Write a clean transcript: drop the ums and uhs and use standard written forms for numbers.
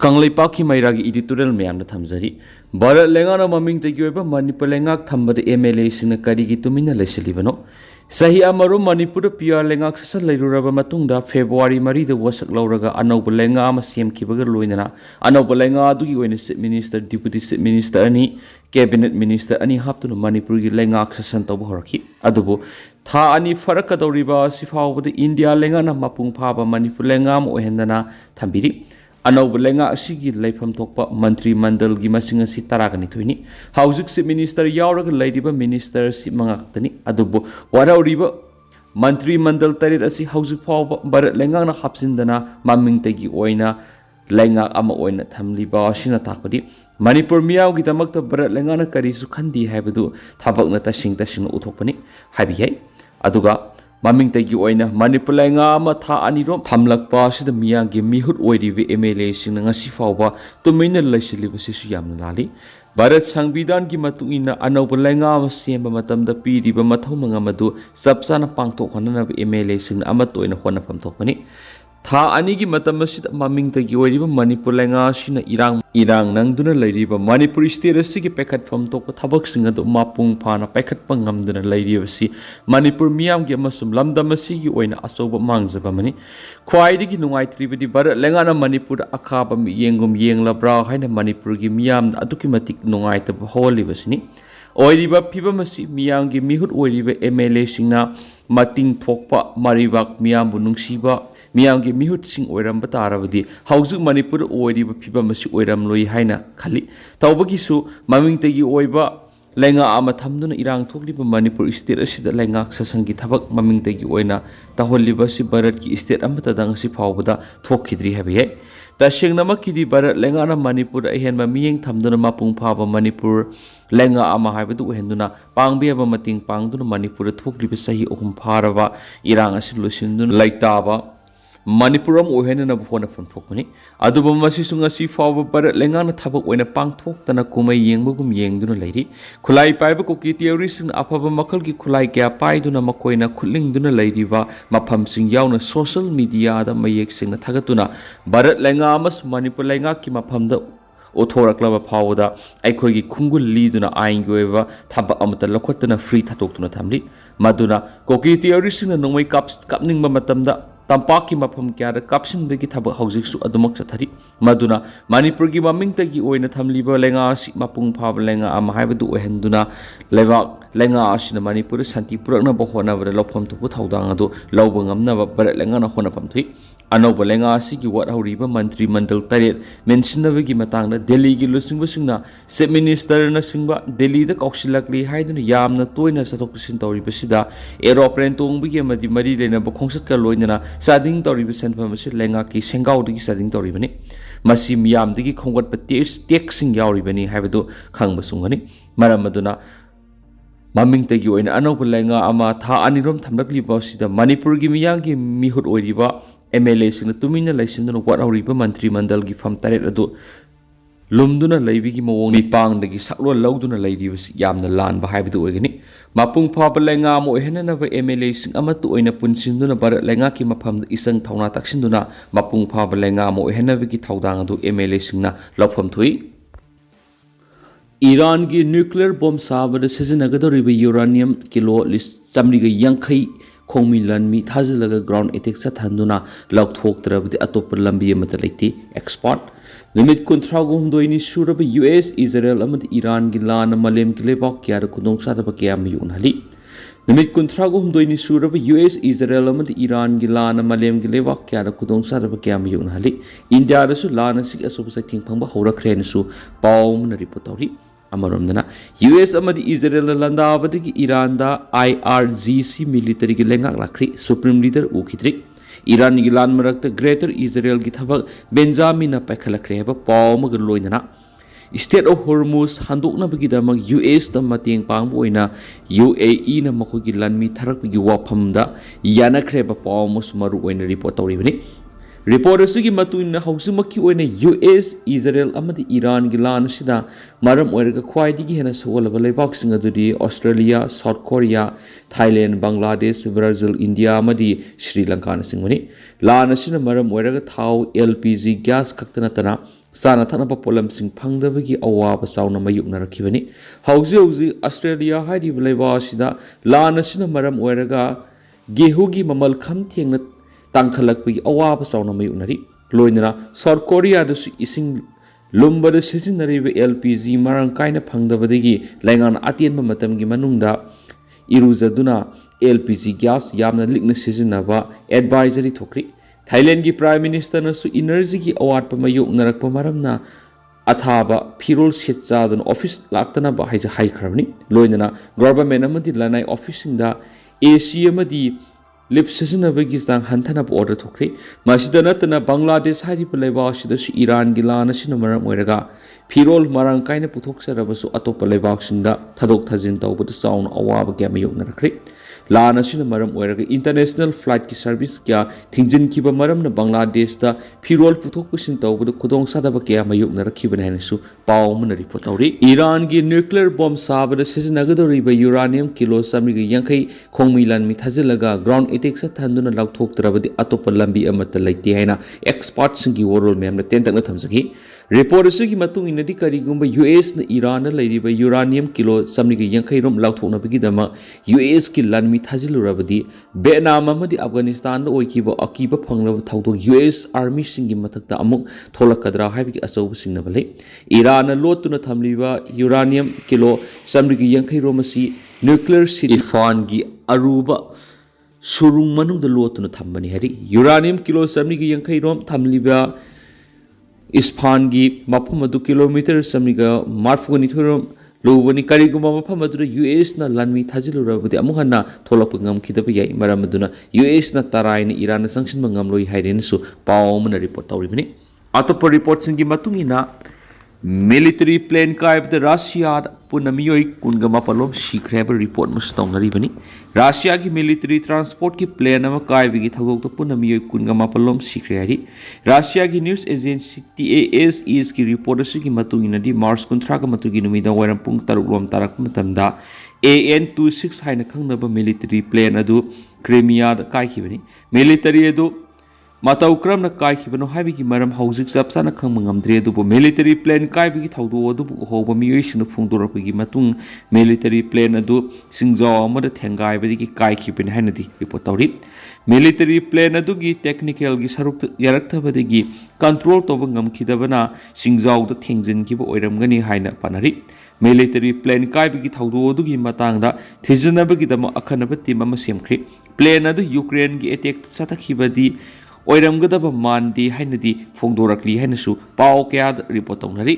Kanglaipaaki Mairagi editorial mayamna thamjari Bharat Lengana mamingtagi oiba Manipur lengak thambada MLA singna karigi tumina laisilibano Sahi amaru Manipur PR lengak sasa lairuraba matungda February 3 da wasak lauraga anauba lenga ama semkibaga loinana anauba lenga adugi oina Chief Minister Deputy Chief Minister ani Cabinet Minister ani haptuna Manipur gi lengak sasan tawba horaki adubu tha ani farakadoriba sifawbada India lengana mapung phaba Manipur lengam ohendana thambiri Anauba lenga ashigi laifam thokpa mantri mandal gi masing asi taragani thoini Haojik2 minister yauraga laidiba minister si mangaktani adubu warauriba mantri mandal tarit asi haujik phawba Bharat lenga na hapsindana mamingtagi oina lenga ama oina thamliba asina takpadi Manipur miyau gi tamakta Bharat lenga na karisu khandi haibadu thabakna tasing uthokpani haibiyai aduga Mamingtagi oina Manipur lenga ama tha anirom thamlakpa sida miyanggi mihut oiribe MLA singna ngasi fawba tumaina laisiliba sisu yamna lali Bharat Sangbidan gi matungina anauba lenga ama semba matamda piriba mathau mangamadu sapsana pangthokhanana MLA singna ama toina honafam thokpani Tha anigi matam asida mamingtagi oiriba Manipur lenga sina irang nangduna lairiba Manipur state asigi pekhatfam tokpa thabak singa do mapung phana pekhatpa ngamduna lairiba si Manipur miyam gi amasum lamdam asigi oina asoba mangjaba mani khwaidigi nungaitribadi Bharat lenga na Manipur akhaba yengum yenglabra haina Manipur gi miyam aduki matik nungaitaba holiba sini oiriba phiba masi miyam gi mihut oiriba MLA singna mating thokpa maribak miyam bu nungsiba Miyamgi mihut sing oiram batarabadi Haujik Manipur oiriba phiba masi oiram loi haina khali tawbagi su mamingtagi oiba lenga ama thamduna irang thokliba Manipur state asida lenga sasangi thabak mamingtagi oina taholiba si Bharat ki state amata dang si phawbada thokhidri habiye tashengnamaki Bharat lenga na Manipur ahenba miyeng thamduna mapung phaba Manipur lenga ama haibadu ohenduna pangbiaba mating pangduna Manipur thokliba sahi ohum pharaba irang asi lusinduna laitaba Manipuram ohenana bhona fanthokmani aduba masisunga si fawa Bharat lenga na thabak oina pangthoktana kumai yengbugum yengduna lairi khulai paiba koki theory sing afaba makhal gi khulai kya paiduna makoina khulingduna lairiba mapham sing yauna social media da mayek sing thagatuna Bharat lenga amas Manipur lenga ki maphamda othoraklaba phawda aikhogi khungul liduna aingoeba thaba amata lokhotna free thatoktuna thamli maduna koki theory sing nongmai kapningba matamda Tampaki mapam kya kapsin begi thaba haujik su adumak sathari maduna Manipur gi mamingtagi oina thamliba lenga si mapung phab lenga ama haibadu ohenduna lebak lenga asina Manipur santi purakna bohona bra lopam tu thaudang adu lawba ngamna Bharat lenga na hona pam thui anauba lenga si gi wat hauriba mantri mandal taret mensinabagi matangna Delhi gi lusingba singna Chief Minister na singba Delhi da kausilakli haiduna yamna toina sathok sin tawriba sida aeroplane tongbigi amadi mari lena bokhongset ka loinana sading tawriba senfam si lenga ki sengau digi sading tawribani masi miyam digi khonggat pa tax sing yauribani haibadu khangba sungani maram maduna mamingtagi oina anauba lenga ama tha anirom thamlakli bosida Manipur gi miyangi mihut oiriba MLA singna tumina laisinduna wat hauriba mantri mandal gi fam taret adu lumduna laibigi mawong nipang dagi saklo lauduna lairiba yamna lanba haibadu oigani mapung phaba lenga mo henana ba MLA sing amatu oina punsinduna Bharat lenga ki mafam isang thauna taksinduna mapung phaba lenga mo henaba ki thaudang adu MLA singna lawfam thui Iran ki nuclear bomb sabada sizinagado uranium kilo list chamriga yankai khongmilan mi thajilaga ground attack sa thanduna laukthok trabdi atopar lambi amata leiti export limit kuntragum doini suraba US Israel amad Iran gi lana malem ki lebak kya khudong sa ba kya mi unhali limit kuntragum doini suraba US Israel amad Iran gi lana malem gi lebak kya khudong sa ba kya mi unhali India da su lana sig asob sa thing phangba horakhren su pawm na report tori Amaramdana US amadi Israel landa abadigi Iran da IRGC military gi lengak lakri supreme leader ukhitri Iran gi lan marakta greater Israel gi thabak Benjamin pakhalakre heba pawma gi loinana State of Hormuz handokna bagi damag US da mateng pangbu oina UAE na makogi lanmi tharak gi wafam da yanakre ba pawma sumaru oina report tawribani report asigi matuina hausumaki oina US Israel amadi Iran gi lan sida maram oiraga khwaidigi hena sogolaba leibak singa dudi Australia South Korea Thailand Bangladesh Brazil India amadi Sri Lanka na singmani lan asina maram oiraga thau LPG gas kaktana tana ꯆꯥꯅ ꯊꯛꯅꯕ ꯄꯣꯠꯂꯝꯁꯤꯡ ꯐꯪꯗꯕꯒꯤ ꯑꯋꯥꯕ ꯆꯥꯎꯅ ꯃꯥꯌꯣꯛꯅꯔꯛꯈꯤꯕꯅꯤ ꯍꯧꯖꯤꯛ ꯑꯁꯇ꯭ꯔꯦꯂꯤꯌꯥ ꯍꯥꯏꯔꯤꯕ ꯂꯩꯕꯥꯛ ꯑꯁꯤꯗ ꯂꯥꯟ ꯑꯁꯤꯅ ꯃꯔꯝ ꯑꯣꯏꯔꯒ ꯒꯦꯍꯨꯒꯤ ꯃꯃꯜ ꯈꯝ ꯊꯦꯡꯅ ꯇꯥꯡꯈꯠꯂꯛꯄꯒꯤ ꯑꯋꯥꯕ ꯆꯥꯎꯅ ꯃꯥꯌꯣꯛꯅꯔꯤ ꯂꯣꯏꯅꯅ ꯁꯥꯎꯠ ꯀꯣꯔꯤꯌꯥꯗꯁꯨ ꯏꯁꯤꯡ ꯂꯨꯝꯕꯗ ꯁꯤꯖꯤꯟꯅꯔꯤꯕ LPG ꯃꯔꯥꯡ ꯀꯥꯏꯅ ꯐꯪꯗꯕꯗꯒꯤ ꯂꯩꯉꯥꯛꯅ ꯑꯇꯦꯟꯕ ꯃꯇꯝꯒꯤ ꯃꯅꯨꯡꯗ ꯏꯔꯨꯖꯗꯨꯅ LPG ꯒ꯭ꯌꯥꯁ ꯌꯥꯝꯅ ꯂꯤꯛꯅ ꯁꯤꯖꯤꯟꯅꯕ ꯑꯦꯗꯚꯥꯏꯖꯔꯤ ꯊꯣꯛꯈ꯭ꯔꯤ ꯊꯥꯏꯂꯦꯟꯒꯤ ꯄ꯭ꯔꯥꯏꯝ ꯃꯤꯅꯤꯁꯇꯔꯅꯁꯨ ꯏꯅꯔꯖꯤꯒꯤ ꯑꯋꯥꯠꯄ ꯃꯥꯌꯣꯛꯅꯔꯛꯄ ꯃꯔꯝꯅ ꯑꯊꯥꯕ ꯐꯤꯔꯣꯜ ꯁꯦꯠ ꯆꯥꯗꯨꯅ ꯑꯣꯐꯤꯁ ꯂꯥꯛꯇꯅꯕ ꯍꯥꯏꯈ꯭ꯔꯕꯅꯤ ꯂꯣꯏꯅꯅ ꯒꯚꯔꯟꯃꯦꯟꯠ ꯑꯃꯗꯤ ꯂꯅꯥꯏ ꯑꯣꯐꯤꯁꯁꯤꯡꯗ AC ꯑꯃꯗꯤ ꯂꯤꯞ ꯁꯤꯖꯤꯟꯅꯕꯒꯤ ꯆꯥꯡ ꯍꯟꯊꯅꯕ ꯑꯣꯔꯗꯔ ꯊꯣꯛꯈ꯭ꯔꯤ ꯃꯁꯤꯗ ꯅꯠꯇꯅ ꯕꯪꯒ꯭ꯂꯥꯗꯦꯁ ꯍꯥꯏꯔꯤꯕ ꯂꯩꯕꯥꯛ ꯑꯁꯤꯗꯁꯨ ꯏꯔꯥꯟꯒꯤ ꯂꯥꯟ ꯑꯁꯤꯅ ꯃꯔꯝ ꯑꯣꯏꯔꯒ ꯐꯤꯔꯣꯜ ꯃꯔꯥꯡ ꯀꯥꯏꯅ ꯄꯨꯊꯣꯛꯆꯔꯕꯁꯨ ꯑꯇꯣꯞꯄ ꯂꯩꯕꯥꯛꯁꯤꯡꯗ ꯊꯥꯗꯣꯛ ꯊꯥꯖꯤꯟ ꯇꯧꯕꯗ ꯆꯥꯎꯅ ꯑꯋꯥꯕ ꯀꯌꯥ ꯃꯥꯌꯣꯛꯅꯔꯛꯈ꯭ꯔꯤ ꯂꯥꯟ ꯑꯁꯤꯅ ꯃꯔꯝ ꯑꯣꯏꯔꯒ ꯏꯟꯇꯔꯅꯦꯁꯅꯦꯜ ꯐ꯭ꯂꯥꯏꯠꯀꯤ ꯁꯔꯚꯤꯁ ꯀꯌꯥ ꯊꯤꯡꯖꯤꯟꯈꯤꯕ ꯃꯔꯝꯅ ꯕꯪꯒ꯭ꯂꯥꯗꯦꯁꯇ ꯐꯤꯔꯣꯜ ꯄꯨꯊꯣꯛ ꯄꯨꯁꯤꯟ ꯇꯧꯕꯗ ꯈꯨꯗꯣꯡꯆꯥꯗꯕ ꯀꯌꯥ ꯃꯥꯌꯣꯛꯅꯔꯛꯈꯤꯕꯅꯤ ꯍꯥꯏꯅꯁꯨ ꯄꯥꯎ ꯑꯃꯅ ꯔꯤꯄꯣꯔꯠ ꯇꯧꯔꯤ ꯏꯔꯥꯟꯒꯤ ꯅ꯭ꯌꯨꯀ꯭ꯂꯤꯌꯔ ꯕꯣꯝ ꯁꯥꯕꯗ ꯁꯤꯖꯤꯟꯅꯒꯗꯧꯔꯤꯕ ꯌꯨꯔꯥꯅꯤꯌꯝ ꯀꯤꯂꯣ 150 ꯈꯣꯡꯃꯤ ꯂꯥꯟꯃꯤ ꯊꯥꯖꯤꯜꯂꯒ ꯒ꯭ꯔꯥꯎꯟ ꯑꯦꯇꯦꯛ ꯆꯠꯊꯍꯟꯗꯨꯅ ꯂꯧꯊꯣꯛꯇ꯭ꯔꯕꯗꯤ ꯑꯇꯣꯞꯄ ꯂꯝꯕꯤ ꯑꯃꯠꯇ ꯂꯩꯇꯦ ꯍꯥꯏꯅ ꯑꯦꯛꯁꯄꯥꯔꯠꯁꯤꯡꯒꯤ ꯋꯥꯔꯣꯜ ꯃꯌꯥꯝꯅ ꯇꯦꯟꯇꯛꯅ ꯊꯝꯖꯈꯤ ꯔꯤꯄꯣꯔꯠ ꯑꯁꯤꯒꯤ ꯃꯇꯨꯡ ꯏꯟꯅꯗꯤ ꯀꯔꯤꯒꯨꯝꯕ US ꯅ ꯏꯔꯥꯟꯗ ꯂꯩꯔꯤꯕ ꯌꯨꯔꯥꯅꯤꯌꯝ ꯀꯤꯂꯣ 150 ꯔꯣꯝ ꯂꯧꯊꯣꯛꯅꯕꯒꯤꯗꯃꯛ US ꯀꯤ ꯂꯥꯟꯃꯤ ꯊꯥꯖꯤꯜꯂꯨꯔꯕꯗꯤ ꯚꯤꯌꯦꯠꯅꯥꯝ ꯑꯃꯗꯤ ꯑꯐꯒꯥꯅꯤꯁꯇꯥꯟꯗ ꯑꯣꯏꯈꯤꯕ ꯑꯀꯤꯕ ꯐꯪꯂꯕ ꯊꯧꯗꯣꯛ US ꯑꯥꯔꯃꯤꯁꯤꯡꯒꯤ ꯃꯊꯛꯇ ꯑꯃꯨꯛ ꯊꯣꯛꯂꯛꯀꯗ꯭ꯔꯥ ꯍꯥꯏꯕꯒꯤ ꯑꯆꯧꯕ ꯆꯤꯡꯅꯕ ꯂꯩ ꯏꯔꯥꯟꯅ ꯂꯣꯠꯇꯨꯅ ꯊꯝꯂꯤꯕ ꯌꯨꯔꯥꯅꯤꯌꯝ ꯀꯤꯂꯣ 150 ꯔꯣꯝ ꯑꯁꯤ ꯅ꯭ꯌꯨꯀ꯭ꯂꯤꯌꯔ ꯁꯤꯇꯤ ꯏꯐꯥꯟꯒꯤ ꯑꯔꯨꯕ ꯁꯨꯔꯨꯡ ꯃꯅꯨꯡꯗ ꯂꯣꯠꯇꯨꯅ ꯊꯝꯕꯅꯤ ꯍꯥꯏꯔꯤ ꯌꯨꯔꯥꯅꯤꯌꯝ ꯀꯤꯂꯣ 150 ꯔꯣꯝ ꯊꯝꯂꯤꯕ ꯏꯁꯐꯥꯟꯒꯤ ꯃꯐꯝ ꯑꯗꯨ ꯀꯤꯂꯣꯃꯤꯇꯔ 142 ꯔꯣꯝ ꯂꯨꯕꯅꯤ ꯀꯔꯤꯒꯨꯝꯕ ꯃꯐꯝ ꯑꯗꯨꯗ US ꯅ ꯂꯥꯟꯃꯤ ꯊꯥꯖꯤꯜꯂꯨꯔꯕꯗꯤ ꯑꯃꯨꯛ ꯍꯟꯅ ꯊꯣꯛꯂꯛꯄ ꯉꯝꯈꯤꯗꯕ ꯌꯥꯏ ꯃꯔꯝ ꯑꯗꯨꯅ US ꯅ ꯇꯔꯥꯏꯅ ꯏꯔꯥꯟꯅ ꯆꯪꯁꯤꯟꯕ ꯉꯝꯂꯣꯏ ꯍꯥꯏꯔꯦꯅꯁꯨ ꯄꯥꯎ ꯑꯃꯅ ꯔꯤꯄꯣꯔꯠ ꯇꯧꯔꯤꯕꯅꯤ ꯑꯇꯣꯞꯄ ꯔꯤꯄꯣꯔꯠꯁꯤꯡꯒꯤ ꯃꯇꯨꯡ ꯏꯟꯅ ꯃꯤꯂꯤꯇꯔꯤ ꯄ꯭ꯂꯦꯟ ꯀꯥꯏꯕꯗ ꯔꯁꯤꯌꯥꯗ ꯄꯨꯟꯅ ꯃꯤꯑꯣꯏ 19 ꯁꯤꯈ꯭ꯔꯦ ꯍꯥꯏꯕ ꯔꯤꯄꯣꯔꯠ ꯑꯃꯁꯨ ꯇꯧꯅꯔꯤꯕꯅꯤ ꯔꯁꯤꯌꯥꯒꯤ ꯃꯤꯂꯤꯇꯔꯤ ꯇ꯭ꯔꯥꯟꯁꯄꯣꯔꯠꯀꯤ ꯄ꯭ꯂꯦꯟ ꯑꯃ ꯀꯥꯏꯕꯒꯤ ꯊꯧꯗꯣꯛꯇ ꯄꯨꯟꯅ ꯃꯤꯑꯣꯏ 19 ꯁꯤꯈ꯭ꯔꯦ ꯍꯥꯏꯔꯤ ꯔꯁꯤꯌꯥꯒꯤ ꯅ꯭ꯌꯨꯁ ꯑꯦꯖꯦꯟꯁꯤ TASS-ꯒꯤ ꯔꯤꯄꯣꯔꯠ ꯑꯁꯤꯒꯤ ꯃꯇꯨꯡ ꯏꯟꯅꯗꯤ ꯃꯥꯔꯆ 30ꯒꯤ ꯅꯨꯃꯤꯗꯥꯡꯋꯥꯏꯔꯝ ꯄꯨꯡ 6 ꯔꯣꯝ ꯇꯥꯔꯛꯄ ꯃꯇꯝꯗ AN-26 ꯍꯥꯏꯅ ꯈꯪꯅꯕ ꯃꯤꯂꯤꯇꯔꯤ ꯄ꯭ꯂꯦꯟ ꯑꯗꯨ ꯀ꯭ꯔꯤꯃꯤꯌꯥꯗ ꯀꯥꯏꯈꯤꯕꯅꯤ ꯃꯤꯂꯤꯇꯔꯤ ꯑꯗꯨ ꯃꯇꯧ ꯀꯔꯝꯅ ꯀꯥꯏꯈꯤꯕꯅꯣ ꯍꯥꯏꯕꯒꯤ ꯃꯔꯝ ꯍꯧꯖꯤꯛ ꯆꯞ ꯆꯥꯅ ꯈꯪꯕ ꯉꯝꯗ꯭ꯔꯤ ꯑꯗꯨꯕꯨ ꯃꯤꯂꯤꯇꯔꯤ ꯄ꯭ꯂꯦꯟ ꯀꯥꯏꯕꯒꯤ ꯊꯧꯗꯣꯛ ꯑꯗꯨꯕꯨ ꯎꯍꯧꯕ ꯃꯤꯑꯣꯏꯁꯤꯡꯅ ꯐꯣꯡꯗꯣꯔꯛꯄꯒꯤ ꯃꯇꯨꯡ ꯃꯤꯂꯤꯇꯔꯤ ꯄ꯭ꯂꯦꯟ ꯑꯗꯨ ꯁꯤꯡꯖꯥꯎ ꯑꯃꯗ ꯊꯦꯡꯒꯥꯏꯕꯗꯒꯤ ꯀꯥꯏꯈꯤꯕꯅꯤ ꯍꯥꯏꯅꯗꯤ ꯔꯤꯄꯣꯔꯠ ꯇꯧꯔꯤ ꯃꯤꯂꯤꯇꯔꯤ ꯄ꯭ꯂꯦꯟ ꯑꯗꯨꯒꯤ ꯇꯦꯛꯅꯤꯀꯦꯜꯒꯤ ꯁꯔꯨꯛꯇ ꯌꯥꯔꯛꯇꯕꯗꯒꯤ ꯀꯟꯇ꯭ꯔꯣꯜ ꯇꯧꯕ ꯉꯝꯈꯤꯗꯕꯅ ꯁꯤꯡꯖꯥꯎꯗ ꯊꯦꯡꯖꯤꯟꯈꯤꯕ ꯑꯣꯏꯔꯝꯒꯅꯤ ꯍꯥꯏꯅ ꯄꯥꯅꯔꯤ ꯃꯤꯂꯤꯇꯔꯤ ꯄ꯭ꯂꯦꯟ ꯀꯥꯏꯕꯒꯤ ꯊꯧꯗꯣꯛ ꯑꯗꯨꯒꯤ ꯃꯇꯥꯡꯗ ꯊꯤꯖꯤꯟꯅꯕꯒꯤꯗꯃꯛ ꯑꯈꯟꯅꯕ ꯇꯤꯝ ꯑꯃ ꯁꯦꯝꯈ꯭ꯔꯤ ꯄ꯭ꯂꯦꯟ ꯑꯗꯨ ꯌꯨꯀ꯭ꯔꯦꯟꯒꯤ ꯑꯦꯇꯦꯛꯇ ꯆꯠꯊꯈꯤꯕꯗꯤ ꯑꯣꯏꯔꯝꯒꯗꯕ ꯃꯥꯟꯗꯦ ꯍꯥꯏꯅꯗꯤ ꯐꯣꯡꯗꯣꯔꯛꯂꯤ ꯍꯥꯏꯅꯁꯨ ꯄꯥꯎ ꯀꯌꯥꯗ ꯔꯤꯄꯣꯔꯠ ꯇꯧꯅꯔꯤ